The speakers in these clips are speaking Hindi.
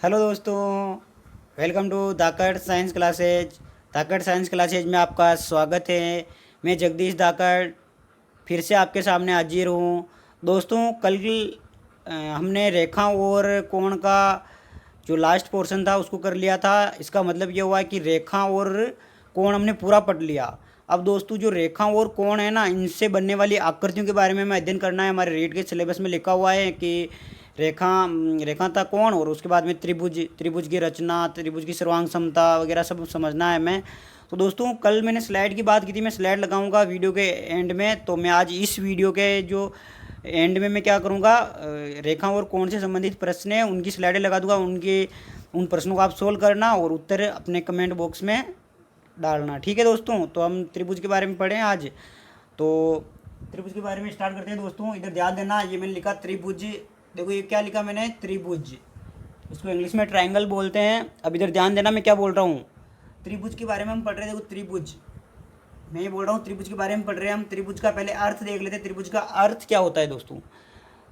हेलो दोस्तों, welcome to Dhakad science classes. Dhakad science classes में आपका स्वागत है। मैं जगदीश धाकड़ फिर से आपके सामने हाजिर हूँ। दोस्तों, कल हमने रेखा और कोण का जो लास्ट पोर्शन था उसको कर लिया था। इसका मतलब ये हुआ कि रेखा और कोण हमने पूरा पढ़ लिया। अब दोस्तों, जो रेखा और कोण है ना, इनसे बनने वाली आकृतियों के बारे में हमें अध्ययन करना है। हमारे रीड के सिलेबस में लिखा हुआ है कि रेखा रेखा था कोण, और उसके बाद में त्रिभुज, त्रिभुज की रचना, त्रिभुज की सर्वांग समता वगैरह सब समझना है हमें। तो दोस्तों, कल मैंने स्लाइड की बात की थी, मैं स्लाइड लगाऊंगा वीडियो के एंड में। तो मैं आज इस वीडियो के जो एंड में मैं क्या करूँगा, रेखा और कोण से संबंधित प्रश्न है उनकी स्लाइडें लगा दूंगा। उन प्रश्नों को आप सोल्व करना और उत्तर अपने कमेंट बॉक्स में डालना। ठीक है दोस्तों, तो हम त्रिभुज के बारे में पढ़ें आज। तो त्रिभुज के बारे में स्टार्ट करते हैं दोस्तों। इधर ध्यान देना, ये मैंने लिखा त्रिभुज। देखो ये क्या लिखा मैंने, त्रिभुज। इसको इंग्लिश में ट्रायंगल बोलते हैं। अब इधर ध्यान देना मैं क्या बोल रहा हूँ। त्रिभुज के बारे में हम पढ़ रहे हैं। देखो त्रिभुज, मैं ये बोल रहा हूँ त्रिभुज के बारे में पढ़ रहे हैं हम। त्रिभुज का पहले अर्थ देख लेते हैं। त्रिभुज का अर्थ क्या होता है दोस्तों।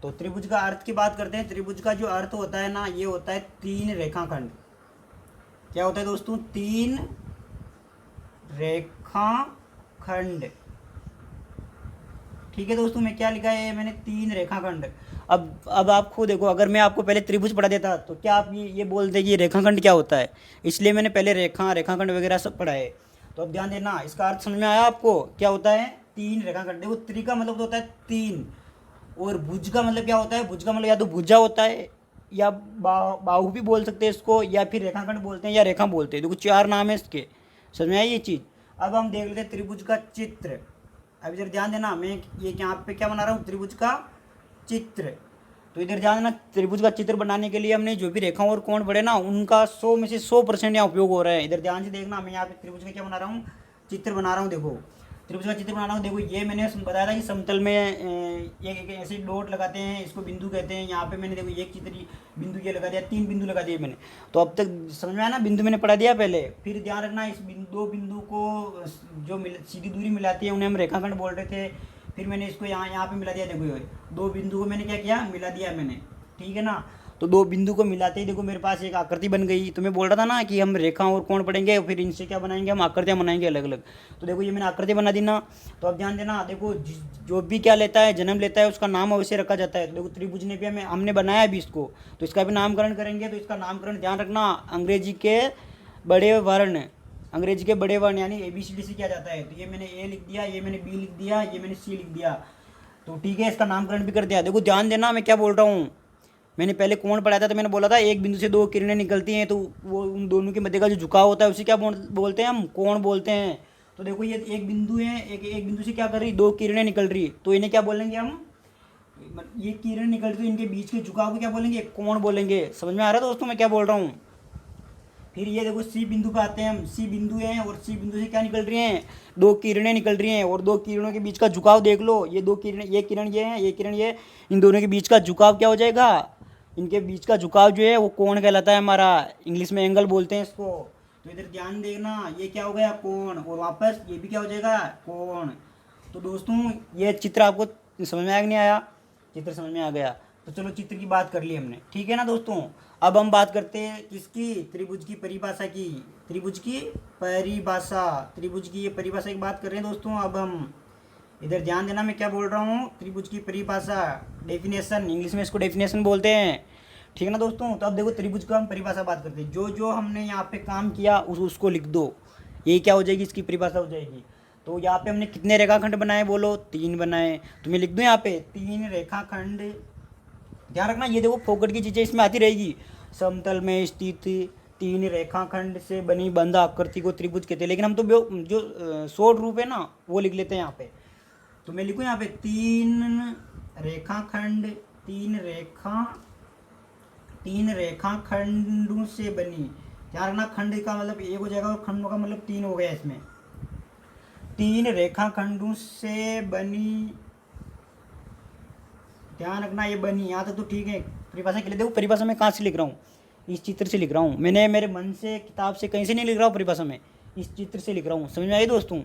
तो त्रिभुज का अर्थ की बात करते हैं। त्रिभुज का जो अर्थ होता है ना, ये होता है तीन रेखाखंड। क्या होता है दोस्तों, तीन रेखाखंड। ठीक है दोस्तों, मैं क्या लिखा है मैंने, तीन रेखाखंड। अब आप खुद देखो, अगर मैं आपको पहले त्रिभुज पढ़ा देता तो क्या आप ये बोलते कि ये रेखाखंड क्या होता है। इसलिए मैंने पहले रेखाखंड वगैरह सब पढ़ा है। तो अब ध्यान देना, इसका अर्थ समझ में आया आपको। क्या होता है, तीन रेखाखंड। देखो त्रि का मतलब होता है तीन, और भुज का मतलब क्या होता है। भुज का मतलब या तो भुजा होता है, या बाहु भी बोल सकते हैं इसको, या फिर रेखाखंड बोलते हैं, या रेखा बोलते हैं। देखो चार नाम है इसके। समझ में आई ये चीज़। अब हम देख लेते हैं त्रिभुज का चित्र। अब इधर ध्यान देना, मैं ये यहाँ पे क्या बना रहा हूँ, त्रिभुज का चित्र। तो इधर ध्यान देना, त्रिभुज का चित्र बनाने के लिए हमने जो भी रेखा और कोण पढ़े ना, उनका 100 में से 100% यहाँ उपयोग हो रहा है। इधर ध्यान से देखना, मैं यहाँ पे त्रिभुज का क्या बना रहा हूँ, चित्र बना रहा हूँ। देखो त्रिभुज का चित्र बना रहा हूँ। देखो ये मैंने बताया था कि समतल में एक ऐसे डॉट लगाते हैं, इसको बिंदु कहते हैं। यहाँ पे मैंने देखो एक चित्र बिंदु ये लगा दिया, तीन बिंदु लगा दिए मैंने। तो अब तक समझ में आया ना, बिंदु मैंने पढ़ा दिया पहले। फिर ध्यान रखना, इस दो बिंदु को जो सीधी दूरी मिलाती है उन्हें हम रेखाखंड बोल रहे थे। फिर मैंने इसको यहाँ पे मिला दिया। देखो ये दो बिंदु को मैंने क्या किया, मिला दिया मैंने। ठीक है ना। तो दो बिंदु को मिलाते ही देखो मेरे पास एक आकृति बन गई। तो मैं बोल रहा था ना कि हम रेखा और कोण पढ़ेंगे, फिर इनसे क्या बनाएंगे, हम आकृतियाँ बनाएंगे अलग अलग। तो देखो ये मैंने आकृति बना दी ना। तो अब ध्यान देना, देखो जो भी क्या लेता है, जन्म लेता है, उसका नाम अवश्य रखा जाता है। तो देखो त्रिभुज ने भी हमने बनाया भी इसको, तो इसका भी नामकरण करेंगे। तो इसका नामकरण ध्यान रखना, अंग्रेजी के बड़े वर्ण, अंग्रेजी के बड़े वर्ण यानी ABCD से किया जाता है। तो ये मैंने A लिख दिया, ये मैंने B लिख दिया, ये मैंने C लिख दिया। तो ठीक है, इसका नामकरण भी कर दिया। देखो ध्यान देना मैं क्या बोल रहा हूँ। मैंने पहले कोण पढ़ाया था, तो मैंने बोला था एक बिंदु से दो किरणें निकलती हैं, तो वो उन दोनों के मध्य का जो झुकाव होता है उसे क्या बोलते हैं, हम कोण बोलते हैं। तो देखो ये एक बिंदु है, एक बिंदु से क्या कर रही, दो किरणें निकल रही, तो इन्हें क्या बोलेंगे हम, ये किरण निकल रही, इनके बीच के झुकाव को क्या बोलेंगे, कोण बोलेंगे। समझ में आ रहा है दोस्तों मैं क्या बोल रहा हूँ। फिर ये देखो सी बिंदु पे आते हैं हम। सी बिंदु है, और सी बिंदु से क्या निकल रही हैं, दो किरणें निकल रही हैं, और दो किरणों के बीच का झुकाव देख लो। ये दो किरण, ये किरण ये है, ये किरण ये, इन दोनों के बीच का झुकाव क्या हो जाएगा, इनके बीच का झुकाव जो है वो कोण कहलाता है हमारा। इंग्लिश में एंगल बोलते हैं इसको। तो इधर ध्यान देखना, ये क्या हो गया, कोण, और वापस ये भी क्या हो जाएगा, कोण। तो दोस्तों ये चित्र आपको समझ में आया कि नहीं आया, चित्र समझ में आ गया। तो चलो चित्र की बात कर ली हमने, ठीक है ना दोस्तों। अब हम बात करते हैं किसकी, त्रिभुज की परिभाषा की। त्रिभुज की परिभाषा, त्रिभुज की ये परिभाषा की बात कर रहे हैं दोस्तों। अब हम इधर ध्यान देना मैं क्या बोल रहा हूँ, त्रिभुज की परिभाषा, डेफिनेशन, इंग्लिश में इसको डेफिनेशन बोलते हैं। ठीक है ना दोस्तों। तो अब देखो त्रिभुज का हम परिभाषा बात करते हैं। जो जो हमने यहाँ पे काम किया उसको लिख दो। ये क्या हो जाएगी, इसकी परिभाषा हो जाएगी। तो यहाँ पे हमने कितने रेखाखंड बनाए बोलो, तीन बनाए। तो मैं लिख दूँ यहाँ पे तीन रेखाखंड। ध्यान रखना, ये देखो फोकट की चीज़ें इसमें आती रहेगी। समतल में स्थित तीन रेखाखंड से बनी बंद आकृति को त्रिभुज कहते हैं। लेकिन हम तो जो शॉर्ट रूप है ना वो लिख लेते हैं यहाँ पे। तो मैं लिखूँ यहाँ पे तीन रेखाखंड, तीन रेखाखंडों से बनी। ध्यान रखना, खंड का मतलब एक हो जाएगा और खंडों का मतलब तीन हो गया इसमें। तीन रेखाखंडों से बनी, ध्यान रखना ये बनी, यहाँ तक तो ठीक है। परिभाषा के लिए देखो, परिभाषा में कहाँ से लिख रहा हूँ, इस चित्र से लिख रहा हूँ। मैंने मेरे मन से, किताब से, कहीं से नहीं लिख रहा हूँ परिभाषा में, इस चित्र से लिख रहा हूँ। समझ में आई दोस्तों।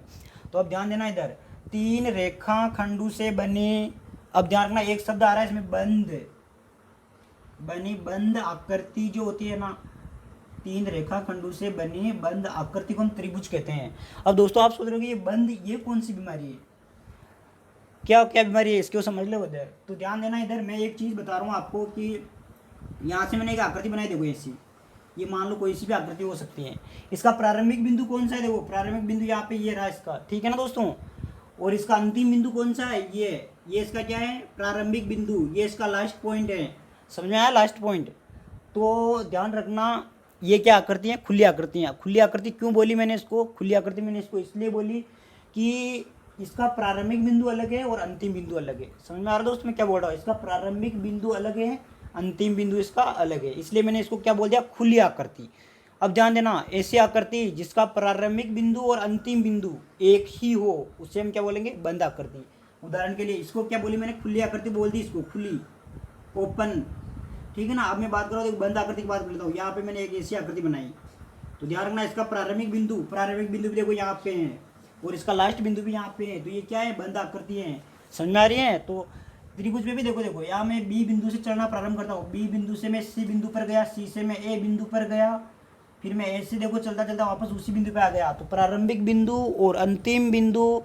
तो अब ध्यान देना, इधर तीन रेखाखंडों से बनी। अब ध्यान रखना, एक शब्द आ रहा है इसमें, बंद। बनी बंद आकृति जो होती है ना, 3 रेखाखंडों से बनी बंद आकृति को हम त्रिभुज कहते हैं। अब दोस्तों आप सोच रहे हो कि ये बंद, ये कौन सी बीमारी है, क्या क्या बीमारी है, इसको समझ लो इधर। तो ध्यान देना, इधर मैं एक चीज़ बता रहा हूँ आपको कि यहाँ से मैंने एक आकृति बनाई, देखो ऐसी, ये मान लो कोई सी भी आकृति हो सकती है। इसका प्रारंभिक बिंदु कौन सा है, देखो प्रारंभिक बिंदु यहाँ पे ये रहा इसका, ठीक है ना दोस्तों। और इसका अंतिम बिंदु कौन सा है, ये इसका क्या है, प्रारंभिक बिंदु, ये इसका लास्ट पॉइंट है। समझ में आया, लास्ट पॉइंट। तो ध्यान रखना, ये क्या आकृति है, खुली आकृतियाँ। खुली आकृति क्यों बोली मैंने इसको, खुली आकृति मैंने इसको इसलिए बोली कि इसका प्रारंभिक बिंदु अलग है और अंतिम बिंदु अलग है। समझ में आ रहा है दोस्त मैं क्या बोल रहा हूँ, इसका प्रारंभिक बिंदु अलग है, अंतिम बिंदु इसका अलग है, इसलिए मैंने इसको क्या बोल दिया, खुली आकृति। अब ध्यान देना, ऐसी आकृति जिसका प्रारंभिक बिंदु और अंतिम बिंदु एक ही हो, उसे हम क्या बोलेंगे, बंद आकृति। उदाहरण के लिए इसको क्या बोली मैंने, खुली आकृति बोल दी इसको, खुली, ओपन, ठीक है ना। अब मैं बात कर रहा हूँ बंद आकृति की बात कर लेता हूँ। यहाँ पे मैंने एक ऐसी आकृति बनाई, तो ध्यान रखना इसका प्रारंभिक बिंदु भी देखो यहाँ पे है और इसका लास्ट बिंदु भी यहाँ पे है, तो ये क्या है, बंद आकृति है। समझ में आ रही है। तो त्रिभुज में भी देखो यहाँ मैं बी बिंदु से चलना प्रारंभ करता हूँ, बी बिंदु से मैं सी बिंदु पर गया, सी से मैं ए बिंदु पर गया, फिर मैं ए से देखो चलता चलता वापस उसी बिंदु पे आ गया। तो प्रारंभिक बिंदु और अंतिम बिंदु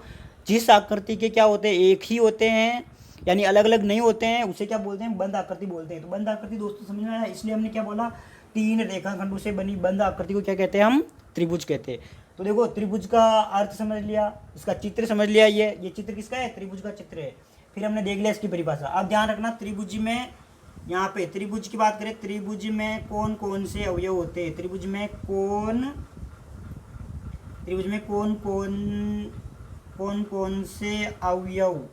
जिस आकृति के क्या होते हैं, एक ही होते हैं, यानी अलग अलग नहीं होते हैं, उसे क्या बोलते हैं, बंद आकृति बोलते हैं। तो बंद आकृति दोस्तों समझ में आया, इसलिए हमने क्या बोला, 3 रेखाखंडों से बनी बंद आकृति को क्या कहते हैं, हम त्रिभुज कहते हैं। तो देखो त्रिभुज का अर्थ समझ लिया, इसका चित्र समझ लिया, ये चित्र किसका है, त्रिभुज का चित्र है। फिर हमने देख लिया इसकी परिभाषा। अब ध्यान रखना, त्रिभुज में यहाँ पे त्रिभुज की बात करें, त्रिभुज में कौन कौन से अवयव होते हैं, त्रिभुज में कौन कौन से अवयव।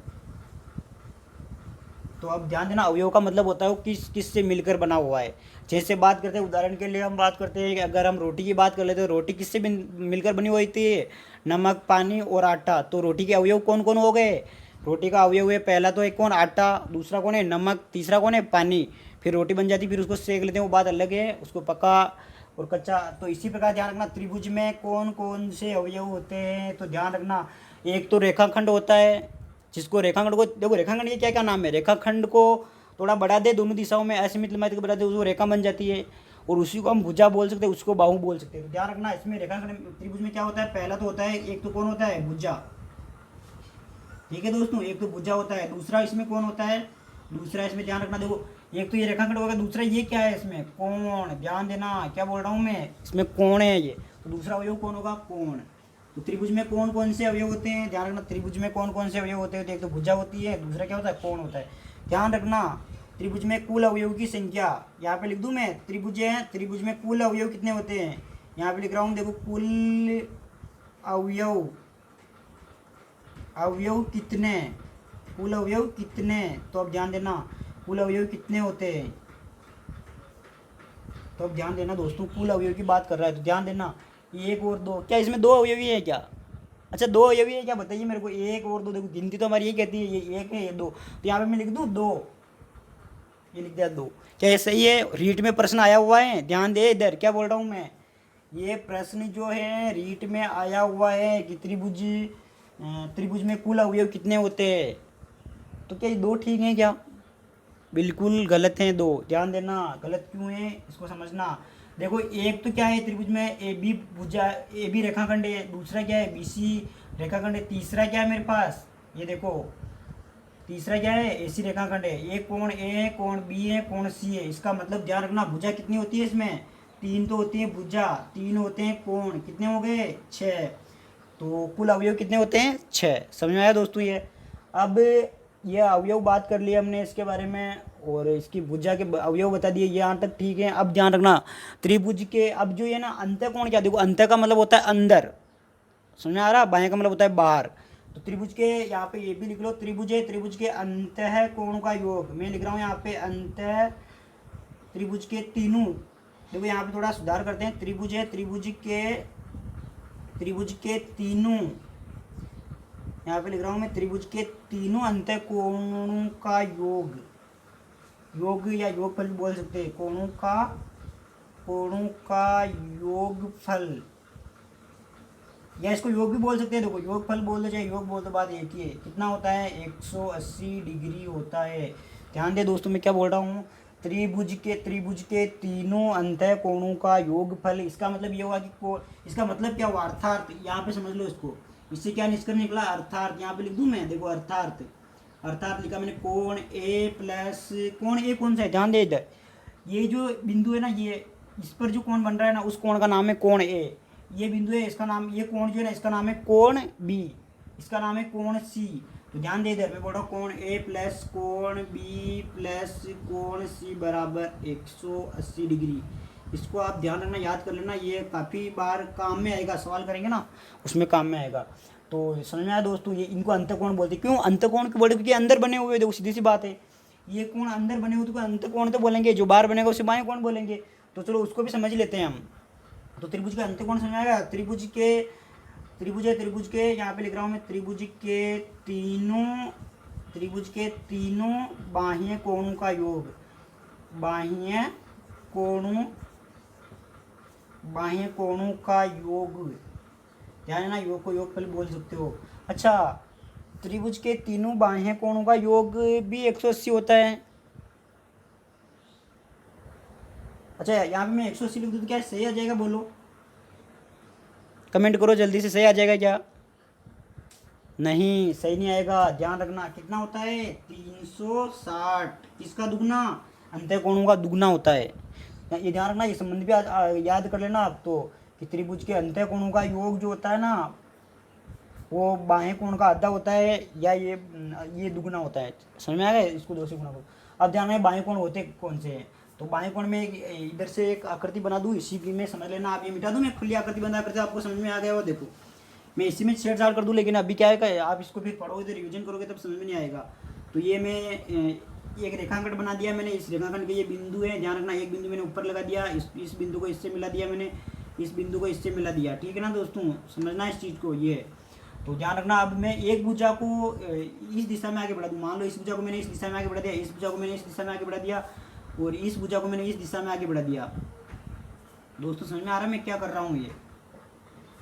तो अब ध्यान देना, अवयव का मतलब होता है वो किस किस से मिलकर बना हुआ है। जैसे बात करते हैं, उदाहरण के लिए हम बात करते हैं कि अगर हम रोटी की बात कर लेते हैं, रोटी किससे मिलकर बनी हुई थी, नमक, पानी और आटा। तो रोटी के अवयव कौन कौन हो गए, रोटी का अवयव है, पहला तो एक कौन, आटा, दूसरा कौन है, नमक, तीसरा कौन है, पानी। फिर रोटी बन जाती, फिर उसको सेक लेते हैं, वो बात अलग है, उसको पका और कच्चा। तो इसी प्रकार ध्यान रखना, त्रिभुज में कौन कौन से अवयव होते हैं। तो ध्यान रखना, एक तो रेखाखंड होता है, जिसको रेखाखंड को देखो, रेखाखंड के क्या क्या नाम है, रेखाखंड को थोड़ा बढ़ा दे दोनों दिशाओं में, असीमित लंबाई तक बढ़ा दे, उसको रेखा बन जाती है, और उसी को हम भुजा बोल सकते हैं, उसको बाहु बोल सकते हैं। तो ध्यान रखना, इसमें रेखाखंड त्रिभुज में क्या होता है, पहला तो होता है, एक तो कौन होता है, भुजा, ठीक है दोस्तों, एक तो भुजा होता है। दूसरा इसमें कौन होता है, दूसरा इसमें ध्यान रखना, देखो एक तो ये रेखाखंड होगा, दूसरा ये क्या है, इसमें कोण। ध्यान देना क्या बोल रहा हूँ मैं, इसमें कोण है ये, तो दूसरा अवयव कौन होगा, कोण। तो त्रिभुज में कौन कौन से अवयव होते हैं, ध्यान रखना, त्रिभुज में कौन कौन से अवयव होते हैं, तो एक तो भुजा होती है, दूसरा क्या होता है, कोण होता है। ध्यान रखना, त्रिभुज में कुल अवयव की संख्या, यहाँ पे लिख दूँ मैं, त्रिभुज है, त्रिभुज में कुल अवयव कितने होते हैं, यहाँ पे लिख रहा हूँ, देखो कुल अवयव कितने, कुल अवयव कितने। तो अब ध्यान देना, कुल अवयव कितने होते हैं। तो अब ध्यान देना दोस्तों, कुल अवयव की बात कर रहा है, तो ध्यान देना, एक और दो, क्या इसमें 2 अवयवी है क्या, अच्छा 2 अवयवी है क्या, बताइए मेरे को, 1 और 2। देखो गिनती तो हमारी ये कहती है, ये 1 है, ये 2, तो यहाँ पे मैं लिख दूँ 2, ये लिख दिया 2। क्या ये सही है, रीट में प्रश्न आया हुआ है, ध्यान दे इधर क्या बोल रहा हूँ मैं, ये प्रश्न जो है रीट में आया हुआ है कि त्रिभुज में कुल अवयव कितने होते हैं। तो क्या ये 2 ठीक हैं क्या, बिल्कुल गलत हैं 2। ध्यान देना, गलत क्यों है इसको समझना। देखो एक तो क्या है, त्रिभुज में ए बी रेखाखंड है, दूसरा क्या है, BC रेखाखंड है, तीसरा क्या है मेरे पास, ये देखो तीसरा क्या है, AC रेखाखंड है। एक कोण A है, कोण B है, कोण C है। इसका मतलब ध्यान रखना, भुजा कितनी होती है इसमें, 3 तो होती है भुजा, 3 होते हैं कोण, कितने हो गए 6। तो कुल अवयव कितने होते हैं 6। समझ में आया दोस्तों ये। अब ये अवयव बात कर लिया हमने इसके बारे में, और इसकी भुजा के अवयव बता दिए, ये यहाँ तक ठीक है। अब ध्यान रखना, त्रिभुज के अब जो ये ना अंतःकोण, क्या देखो अंत का मतलब होता है अंदर, समझ में आ रहा, बाएं का मतलब होता है बाहर। तो त्रिभुज के यहाँ पे ये भी लिख लो, त्रिभुज है, त्रिभुज के अंतःकोण का योग, मैं लिख रहा हूँ यहाँ पे अंतः, त्रिभुज के तीनों, देखो यहाँ पे थोड़ा सुधार करते हैं, त्रिभुज है, त्रिभुज के तीनों, यहाँ पे लिख रहा हूँ मैं, त्रिभुज के तीनों अंतःकोणों का योग या योगफल बोल सकते हैं, कोणों का योगफल, या इसको योग भी बोल सकते हैं। देखो योगफल बोल दो चाहे योग बोल दो, बात एक ही है। कितना होता है, 180 डिग्री होता है। ध्यान दे दोस्तों मैं क्या बोल रहा हूँ, त्रिभुज के तीनों अंतः कोणों का योगफल। इसका मतलब ये हुआ कि इसका मतलब क्या हुआ, अर्थार्थ। यहाँ पे समझ लो इसको, इससे क्या निष्कर्ष निकला, अर्थार्थ। यहाँ पे लिख दूँ मैं, देखो अर्थार्थ, अर्थार्थ लिखा मैंने, कोण ए प्लस, कोण ए कौन सा है, ध्यान दे इधर, ये जो बिंदु है ना, ये इस पर जो कोण बन रहा है ना, उस कोण का नाम है कोण ए। ये बिंदु है, इसका नाम, ये कोण जो है ना, इसका नाम है कोण बी, इसका नाम है कोण सी। तो ध्यान दे इधर, मैं बोल रहा हूँ कोण ए प्लस कोण बी प्लस कोण सी बराबर 180 डिग्री। इसको आप ध्यान रखना, याद कर लेना, ये काफ़ी बार काम में आएगा, सवाल करेंगे ना उसमें काम में आएगा। तो समझ में आया दोस्तों, ये इनको अंतःकोण बोलते हैं। क्यों अंतःकोण क्यों बोलते, क्योंकि अंदर बने हुए, देखो सीधी सी बात है, ये कोण अंदर बने हुए तो अंतःकोण तो बोलेंगे, जो बाहर बनेगा उसे बाएं कोण बोलेंगे। तो चलो उसको भी समझ लेते हैं हम। तो त्रिभुज का अंतःकोण समझ आएगा, त्रिभुज के यहाँ पे लिख रहा हूँ मैं, त्रिभुज के तीनों बाह्य कोणों का योग, बाह्य कोणों का योग, ध्यान है ना, योग को योगफल बोल सकते हो। अच्छा, त्रिभुज के तीनों बाह्य कोणों का योग भी 180 होता है। अच्छा, यहाँ पे मैं 180 लिख दूँ तो क्या सही आ जाएगा, बोलो कमेंट करो जल्दी से, सही आ जाएगा क्या? नहीं, सही नहीं आएगा, ध्यान रखना। कितना होता है, 360, इसका दुगना, अंतःकोणों का दुगना होता है। ये ध्यान रखना, ये संबंध भी याद कर लेना आप तो, कि त्रिभुज के अंतःकोणों का योग जो होता है ना, वो बाह्य कोण का आधा होता है, या ये दुगना होता है। समझ में आ गया, इसको 2 से गुना करो। अब ध्यान में बाह्य कोण होते कौन से हैं, तो बाएं कोण में इधर से एक आकृति बना दूँ, इसी में समझ लेना आप, ये मिटा दूँ मैं, खुली आकृति बना करके, आपको समझ में आ गया हो, देखो मैं इसी में छेड़छाड़ कर दूँ, लेकिन अभी क्या है, आप इसको फिर पढ़ोगे, रिवीजन करोगे तब समझ में नहीं आएगा। तो ये मैं एक रेखाखंड बना दिया मैंने, इस रेखाखंड के ये बिंदु है, ध्यान रखना, एक बिंदु मैंने ऊपर लगा दिया, इस बिंदु को इससे मिला दिया मैंने, इस बिंदु को इससे मिला दिया, ठीक है ना दोस्तों, समझना इस चीज़ को। ये तो ध्यान रखना। अब मैं एक भुजा को इस दिशा में आगे बढ़ा दूँ, मान लो इस भुजा को मैंने इस दिशा में आगे बढ़ा दिया, इस भुजा को मैंने इस दिशा में आगे बढ़ा दिया, और इस भुजा को मैंने इस दिशा में आगे बढ़ा दिया। दोस्तों समझ में आ रहा है मैं क्या कर रहा हूँ, ये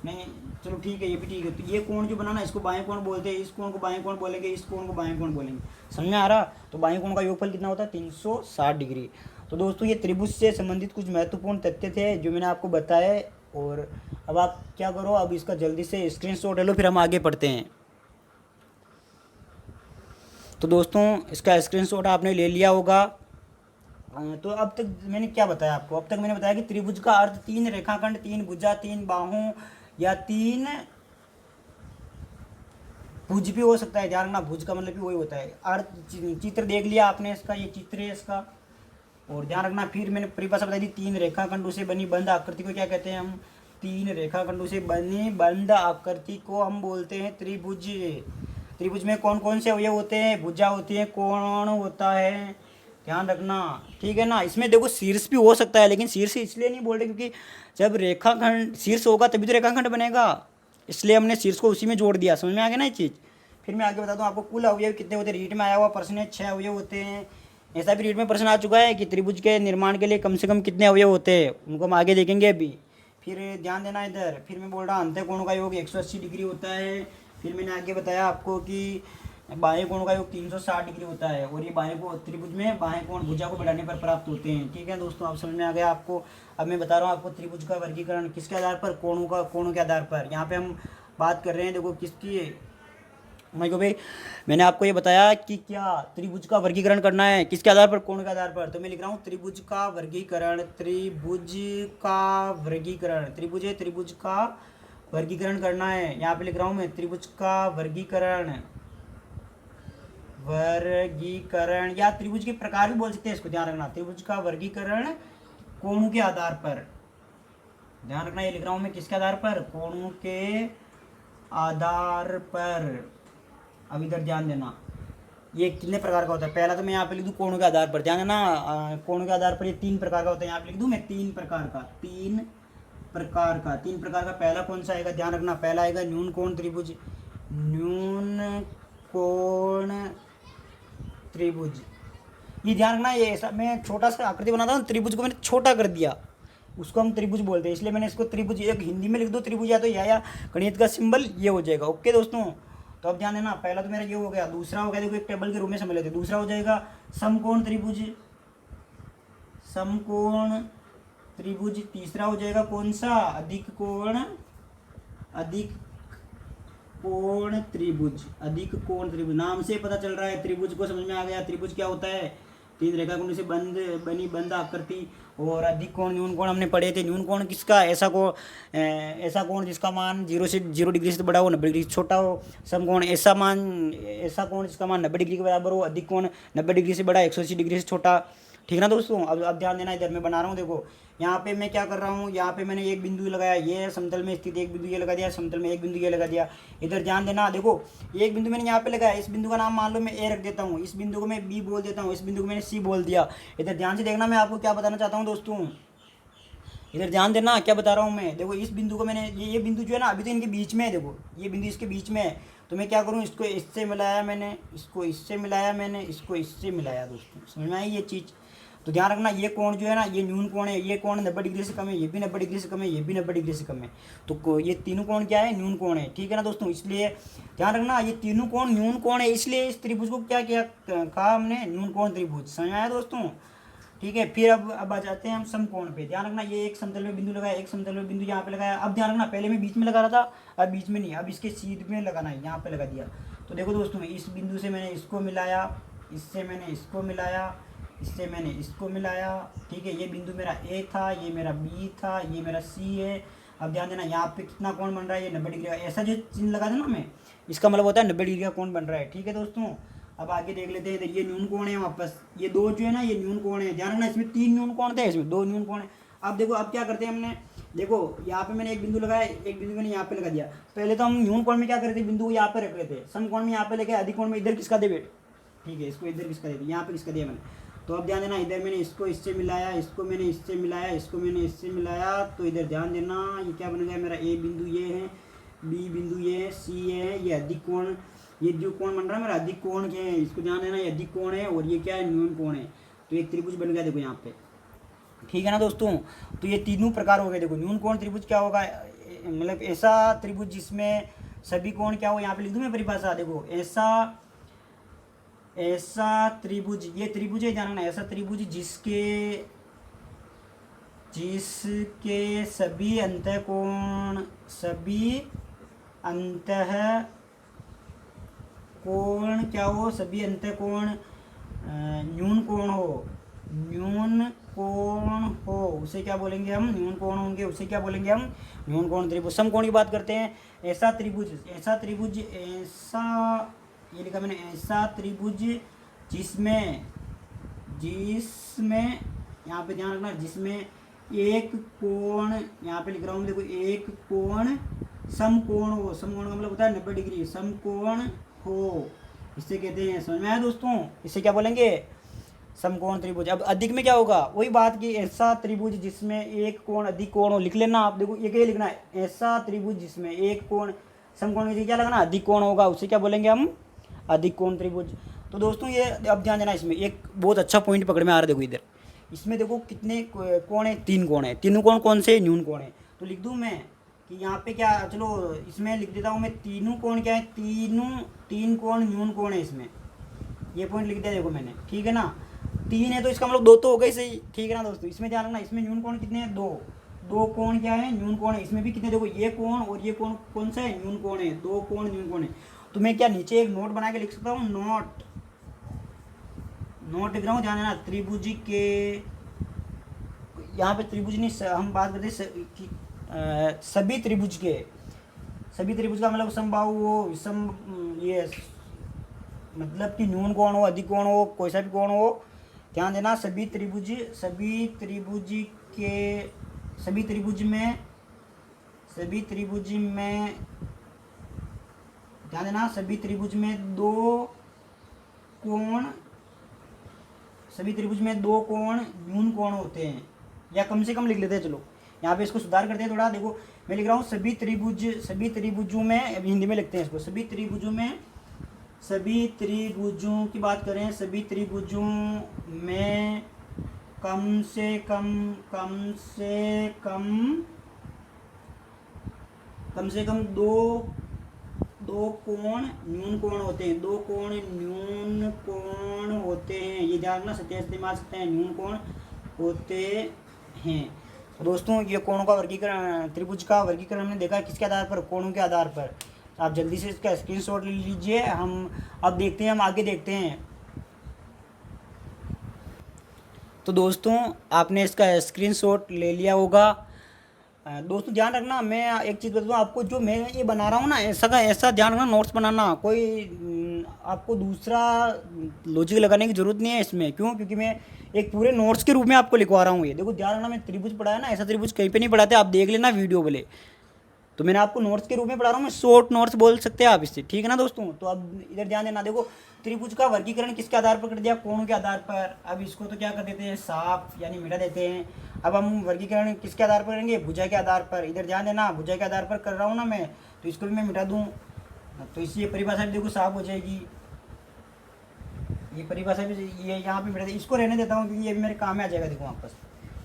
नहीं, चलो ठीक है, ये भी ठीक है। तो ये कोण जो बनाना, इसको बाएं कोण बोलते हैं, इस कोण को बाएं कोण बोलेंगे, इस कोण को बाएं कोण बोलेंगे। समझ में आ रहा? तो बाएं कोण का योगफल कितना होता है, 360 डिग्री। तो दोस्तों ये त्रिभुज से संबंधित कुछ महत्वपूर्ण तथ्य थे जो मैंने आपको बताए। और अब आप क्या करो, अब इसका जल्दी से स्क्रीनशॉट ले लो, फिर हम आगे पढ़ते हैं। तो दोस्तों इसका स्क्रीनशॉट आपने ले लिया होगा। तो अब तक मैंने क्या बताया आपको, अब तक मैंने बताया कि त्रिभुज का अर्थ 3 रेखाखंड, 3 भुजा, 3 बाहों या 3 भुज भी हो सकता है। ध्यान रखना, भुज का मतलब भी वही होता है। अर्थ चित्र देख लिया आपने इसका, ये चित्र है इसका। और ध्यान रखना, फिर मैंने परिभाषा बताई थी, 3 रेखाखंडों से बनी बंद आकृति को क्या कहते हैं हम, 3 रेखाखंडों से बनी बंद आकृति को हम बोलते हैं त्रिभुज। त्रिभुज में कौन कौन से अवयव होते हैं, भुजा होती है, कोण होता है, ध्यान रखना, ठीक है ना। इसमें देखो शीर्ष भी हो सकता है, लेकिन शीर्ष इसलिए नहीं बोल रहे क्योंकि जब रेखाखंड शीर्ष होगा तभी तो रेखाखंड बनेगा, इसलिए हमने शीर्ष को उसी में जोड़ दिया। समझ में आ गया ना ये चीज़। फिर मैं आगे बता दूँ आपको, कुल अवयव कितने होते हैं। रीट में आया हुआ प्रश्न है, 6 अवयव होते हैं। ऐसा भी रीट में प्रश्न आ चुका है कि त्रिभुज के निर्माण के लिए कम से कम कितने अवयव होते हैं, उनको हम आगे देखेंगे अभी। फिर ध्यान देना इधर, फिर मैं बोल रहा अंतःकोणों का योग 180 डिग्री होता है। फिर मैंने आगे बताया आपको कि बाह्य कोण का योग 360 डिग्री होता है, और ये बाह्य कोण त्रिभुज में बाह्य कोण भुजा को बढ़ाने पर प्राप्त होते हैं। ठीक है दोस्तों, अब समझ में आ गया आपको। अब मैं बता रहा हूँ आपको त्रिभुज का वर्गीकरण किसके आधार पर, कोणों के आधार पर। यहाँ पे हम बात कर रहे हैं, देखो किसकी, भाई मैंने आपको ये बताया कि क्या त्रिभुज का वर्गीकरण करना है, किसके आधार पर, कोण के आधार पर। तो मैं लिख रहा हूँ त्रिभुज का वर्गीकरण, त्रिभुज का वर्गीकरण करना है। यहाँ पे लिख रहा हूँ मैं त्रिभुज का वर्गीकरण, या त्रिभुज के प्रकार भी बोल सकते हैं इसको, ध्यान रखना। त्रिभुज का वर्गीकरण कोणों के आधार पर, ध्यान रखना, ये लिख रहा हूँ मैं किसके आधार पर, कोणों के आधार पर। अब इधर ध्यान देना, ये कितने प्रकार का होता है। पहला तो मैं यहाँ पे लिख दूँ कोणों के आधार पर, ध्यान देना, कोणों के आधार पर ये 3 प्रकार का होता है। यहाँ पे लिख दूँ मैं 3 प्रकार का। पहला कौन सा आएगा, ध्यान रखना, पहला आएगा न्यून कोण त्रिभुज, न्यून कोण त्रिभुज। ये ध्यान रखना, ये ऐसा मैं छोटा सा आकृति बनाता हूँ, त्रिभुज को मैंने छोटा कर दिया, उसको हम त्रिभुज बोलते हैं, इसलिए मैंने इसको त्रिभुज, एक हिंदी में लिख दो त्रिभुज, या तो या गणित का सिंबल ये हो जाएगा। ओके दोस्तों, तो अब ध्यान देना, पहला तो मेरा ये हो गया। दूसरा हो गया, देखो एक टेबल के रूप में समझ लेते हैं। दूसरा हो जाएगा समकोण त्रिभुज, समकोण त्रिभुज। तीसरा हो जाएगा कौन सा, अधिक कोण त्रिभुज। अधिक कोण त्रिभुज नाम से पता चल रहा है, त्रिभुज को समझ में आ गया। त्रिभुज क्या होता है, तीन रेखाखंड से बंद आकृति। और अधिक कोण न्यून कोण हमने पढ़े थे। न्यून कोण किसका, ऐसा कोण जिसका मान 0 डिग्री से बड़ा हो, 90 डिग्री से छोटा हो। समकोण ऐसा कोण जिसका मान 90 डिग्री के बराबर हो। अधिक कोण 90 डिग्री से बड़ा, 180 डिग्री से छोटा। ठीक ना दोस्तों। अब ध्यान देना, इधर मैं बना रहा हूँ, देखो यहाँ पे मैं क्या कर रहा हूँ, यहाँ पे मैंने एक बिंदु लगाया, ये समतल में स्थित एक बिंदु ये लगा दिया, समतल में एक बिंदु ये लगा दिया। इधर ध्यान देना, देखो एक बिंदु मैंने यहाँ पे लगाया, इस बिंदु का नाम मान लो मैं ए रख देता हूँ, इस बिंदु को मैं बी बोल देता हूँ, इस बिंदु को मैंने सी बोल दिया। इधर ध्यान से देखना, मैं आपको क्या बताना चाहता हूँ दोस्तों, इधर ध्यान देना क्या बता रहा हूँ मैं। देखो इस बिंदु को मैंने, ये बिंदु जो है ना अभी तो इनके बीच में है, देखो ये बिंदु इसके बीच में है, तो मैं क्या करूँ, इसको इससे मिलाया मैंने, इसको इससे मिलाया मैंने, इसको इससे मिलाया। दोस्तों समझ में आई ये चीज़। तो ध्यान रखना, ये कोण जो है ना ये न्यून कोण है, ये कोण 90 डिग्री से कम है, ये भी 90 डिग्री से कम है, ये भी 90 डिग्री से कम है। तो ये तीनों कोण क्या है, न्यून कोण है। ठीक है ना दोस्तों। इसलिए ध्यान रखना, ये तीनों कोण न्यून कोण है, इसलिए इस त्रिभुज को क्या किया, कहा हमने न्यून कोण त्रिभुज। समझ आया दोस्तों। ठीक है, फिर अब आ जाते हैं हम समकोण पे। ध्यान रखना, ये एक समतल में बिंदु लगाया, एक समतल में बिंदु यहाँ पे लगाया। अब ध्यान रखना, पहले मैं बीच में लगा रहा था, अब बीच में नहीं, अब इसके सीध में लगाना है, यहाँ पे लगा दिया। तो देखो दोस्तों, इस बिंदु से मैंने इसको मिलाया, इससे मैंने इसको मिलाया, इससे मैंने इसको मिलाया। ठीक है, ये बिंदु मेरा ए था, ये मेरा बी था, ये मेरा सी है। अब ध्यान देना, यहाँ पे कितना कोण बन रहा है, ये 90 डिग्री का। ऐसा जो चिन्ह लगा था ना मैं, इसका मतलब होता है 90 डिग्री का कोण बन रहा है। ठीक है दोस्तों। अब आगे देख लेते हैं, ये न्यून कोण है वापस, ये दो जो है ना ये न्यून कोण है। ध्यान रखना, इसमें 3 न्यून कोण थे, इसमें 2 न्यून कोण है। अब देखो, अब क्या करते हैं हमने, देखो यहाँ पे मैंने एक बिंदु लगाया, एक बिंदु मैंने यहाँ पे लगा दिया। पहले तो हम न्यून कोण में क्या करते थे, बिंदु को यहाँ पे रख रहे थे, समकोण में यहाँ पे लेके अधिक कोण में इधर किसका दे बेट। ठीक है, इसको इधर किसका दे, यहाँ पे किसका दिया मैंने। तो अब ध्यान देना, इधर मैंने इसको इससे मिलाया, इसको मैंने इससे मिलाया, इसको मैंने इससे मिलाया। तो इधर ध्यान देना, ये क्या बन गया मेरा, ए बिंदु ये है, बी बिंदु ये है, सी है, ये अधिक कोण, ये जो कोण बन रहा है मेरा अधिक कोण के है, इसको ध्यान देना, ये अधिक कोण है और ये क्या है, न्यून कोण है। तो एक त्रिभुज बन गया, देखो यहाँ पे। ठीक है ना दोस्तों। तो ये तीनों प्रकार हो गए। देखो न्यून कोण त्रिभुज क्या होगा, मतलब ऐसा त्रिभुज जिसमें सभी कोण क्या हो, यहाँ पे लिख दूँ मैं परिभाषा। देखो ऐसा त्रिभुज, ये त्रिभुज है, ध्यान रखना, ऐसा त्रिभुज जिसके सभी अंतःकोण क्या हो, सभी अंतःकोण न्यून कोण हो, उसे क्या बोलेंगे हम, न्यून कोण होंगे, उसे क्या बोलेंगे हम, न्यून कोण त्रिभुज। समकोण की बात करते हैं, ऐसा त्रिभुज ये लिखा मैंने, ऐसा त्रिभुज जिसमें यहाँ पे ध्यान रखना, जिसमें एक कोण, यहाँ पे लिख रहा हूँ देखो, एक कोण समकोण हो। समकोण का मतलब होता है 90 डिग्री, समकोण हो, इससे कहते हैं। समझ में आया दोस्तों, इससे क्या बोलेंगे, समकोण त्रिभुज। अब अधिक में क्या होगा, वही बात की, ऐसा त्रिभुज जिसमें एक कोण अधिक कोण हो। लिख लेना आप, देखो ये क्या लिखना है, ऐसा त्रिभुज जिसमें एक कोण, समकोण की क्या लगना, अधिक कोण होगा, उसे क्या बोलेंगे हम, अधिक कोण त्रिभुज। तो दोस्तों ये अब ध्यान देना, इसमें एक बहुत अच्छा पॉइंट पकड़ में आ रहा है। देखो इधर इसमें देखो कितने कोण है, 3 कोण है। तीनों कोण कौन से, न्यून कोण है। तो लिख दूँ मैं कि यहाँ पे क्या, चलो इसमें लिख देता हूँ मैं, तीनों कोण क्या है, 3 कोण न्यून कोण है इसमें। ये पॉइंट लिख दिया देखो मैंने। ठीक है ना, 3 है तो इसका मतलब 2 तो हो गई सही। ठीक है ना दोस्तों। इसमें ध्यान रखना, इसमें न्यून कोण कितने हैं, 2 कोण क्या है, न्यून कोण है। इसमें भी कितने, देखो ये कोण और ये कोण कौन सा है, न्यून कोण है। 2 कोण न्यून कोण है। तो मैं क्या नीचे एक नोट बना के लिख सकता हूँ, नोट लिख रहा हूँ, ध्यान देना, त्रिभुज के, यहाँ पे त्रिभुज नहीं, हम बात करते सभी त्रिभुज का मतलब समबाहु हो, विषम, ये मतलब कि न्यून कोण हो, अधिक कोण हो, कोई सा भी कोण हो। ध्यान देना, सभी त्रिभुज में ध्यान देना, सभी त्रिभुज में 2 कोण न्यून कोण होते हैं, या कम से कम लिख लेते हैं। चलो यहाँ पे इसको सुधार करते हैं थोड़ा। देखो मैं लिख रहा हूँ सभी त्रिभुजों में, अभी हिंदी में लिखते हैं इसको, सभी त्रिभुजों की बात करें, सभी त्रिभुजों में कम से कम दो कोण न्यून कोण होते हैं। 2 कोण न्यून कोण होते हैं, ये ध्यान रखना, सत्यास्ती में आ सकते हैं न्यून कोण होते हैं। दोस्तों ये कोणों का वर्गीकरण, त्रिभुज का वर्गीकरण हमने देखा किसके आधार पर, कोणों के आधार पर। आप जल्दी से इसका स्क्रीनशॉट ले लीजिए। हम अब देखते हैं, हम आगे देखते हैं। तो दोस्तों आपने इसका स्क्रीनशॉट ले लिया होगा। दोस्तों ध्यान रखना, मैं एक चीज़ बता दूँ आपको, जो मैं ये बना रहा हूँ ना, ऐसा का ऐसा ध्यान रखना, नोट्स बनाना, कोई आपको दूसरा लॉजिक लगाने की ज़रूरत नहीं है इसमें। क्यों? क्योंकि मैं एक पूरे नोट्स के रूप में आपको लिखवा रहा हूँ। ये देखो ध्यान रखना, मैं त्रिभुज पढ़ाया ना, ऐसा त्रिभुज कहीं पे नहीं पढ़ाते, आप देख लेना वीडियो बोले। तो मैंने आपको नोट्स के रूप में पढ़ा रहा हूँ, मैं शॉर्ट नोट्स बोल सकते हैं आप इससे, ठीक है ना दोस्तों। तो अब इधर ध्यान देना, देखो त्रिभुज का वर्गीकरण किसके आधार पर कर दिया, कोणों के आधार पर। अब इसको तो क्या कर देते हैं, साफ यानी मिटा देते हैं। अब हम वर्गीकरण किसके आधार पर करेंगे, भुजा के आधार पर। इधर ध्यान देना, भुजा के आधार पर कर रहा हूँ ना मैं, तो इसको भी मैं मिटा दूँ, तो इससे ये परिभाषा भी देखो साफ हो जाएगी। ये परिभाषा भी ये यहाँ पे मिटा दे, इसको रहने देता हूँ क्योंकि ये भी मेरे काम में आ जाएगा। देखो वापस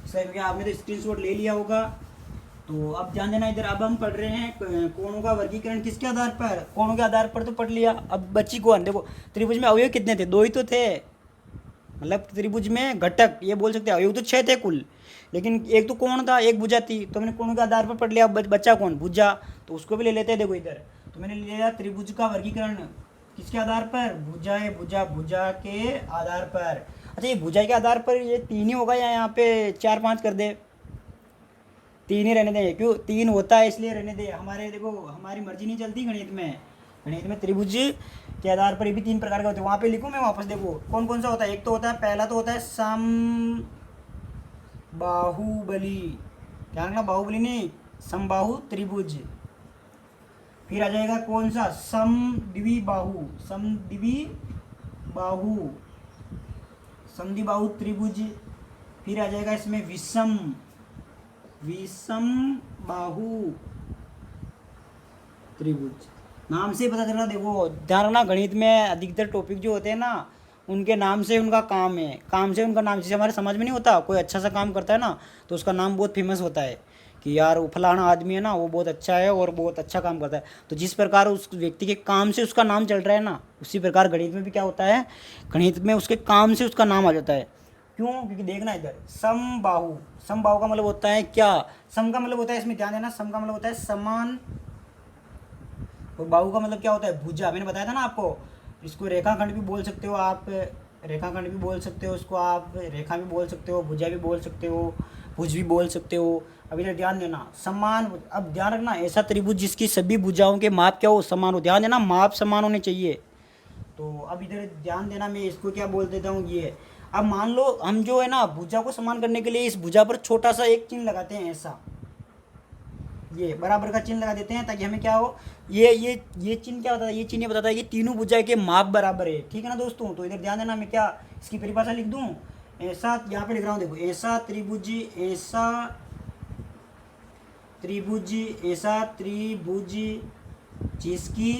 इसलिए, क्योंकि आपने तो स्क्रीनशॉट ले लिया होगा। तो अब ध्यान देना इधर, अब हम पढ़ रहे हैं कोणों का वर्गीकरण किसके आधार पर, कोणों के आधार पर तो पढ़ लिया। अब बची कौन, देखो त्रिभुज में अवयव कितने थे, 2 ही तो थे। मतलब त्रिभुज में घटक ये बोल सकते हैं, अवयव तो 6 थे कुल, लेकिन एक तो कोण था, एक भुजा थी। तो मैंने कोणों के आधार पर पढ़ लिया। अब बच्चा कौन, भुजा, तो उसको भी ले लेते हैं। देखो इधर तो मैंने ले लिया त्रिभुज का वर्गीकरण किसके आधार पर, भुजा है, भुजा भुजा के आधार पर। अच्छा ये भुजा के आधार पर ये 3 ही होगा या यहाँ पे 4-5 कर दे, 3 ही रहने दें। क्यों, 3 होता है इसलिए रहने दें। हमारे देखो हमारी मर्जी नहीं चलती गणित में। गणित में त्रिभुज के आधार पर भी 3 प्रकार के होते हैं। वहाँ पे लिखूँ मैं वापस, देखो कौन कौन सा होता है। एक तो होता है, पहला तो होता है सम बाहुबली, ध्यान रखना, बाहुबली नहीं, समबाहु त्रिभुज। फिर आ जाएगा कौन सा, समद्विबाहु, समद्विबाहु, समद्विबाहु त्रिभुज। फिर आ जाएगा इसमें विषम, विषम बाहु त्रिभुज। नाम से पता चल रहा, देखो ध्यान रखना, गणित में अधिकतर टॉपिक जो होते हैं ना, उनके नाम से उनका काम है, काम से उनका नाम। जैसे हमारे समाज में नहीं होता, कोई अच्छा सा काम करता है ना, तो उसका नाम बहुत फेमस होता है कि यार वो फलाना आदमी है ना, वो बहुत अच्छा है और बहुत अच्छा काम करता है। तो जिस प्रकार उस व्यक्ति के काम से उसका नाम चल रहा है ना, उसी प्रकार गणित में भी क्या होता है, गणित में उसके काम से उसका नाम आ जाता है। क्यों? क्योंकि देखना इधर, समबाहु, समबाहु का मतलब होता है क्या, सम का मतलब होता है, इसमें ध्यान देना, सम का मतलब होता है समान, और बाहु का मतलब क्या होता है, भुजा। मैंने बताया था ना आपको, इसको रेखाखंड भी बोल सकते हो आप, रेखाखंड भी बोल सकते हो उसको आप, रेखा भी बोल सकते हो, भुजा भी बोल सकते हो, भुज भी बोल सकते हो। अब इधर ध्यान देना, समान। अब ध्यान रखना, ऐसा त्रिभुज जिसकी सभी भुजाओं के माप क्या हो, समान हो। ध्यान देना, माप समान होने चाहिए। तो अब इधर ध्यान देना, मैं इसको क्या बोल देता हूँ, ये अब मान लो हम जो है ना, भुजा को समान करने के लिए इस भुजा पर छोटा सा एक चिन्ह लगाते हैं, ऐसा ये बराबर का चिन्ह लगा देते हैं, ताकि हमें क्या हो, ये चिन्ह क्या बताता है, ये चिन्ह बताता है कि तीनों भुजा के माप बराबर है, ठीक है ना दोस्तों। तो इधर ध्यान देना, मैं क्या इसकी परिभाषा लिख दूँ, ऐसा यहाँ पे लिख रहा हूँ, देखो ऐसा त्रिभुज, ऐसा त्रिभुज, ऐसा त्रिभुज जिसकी,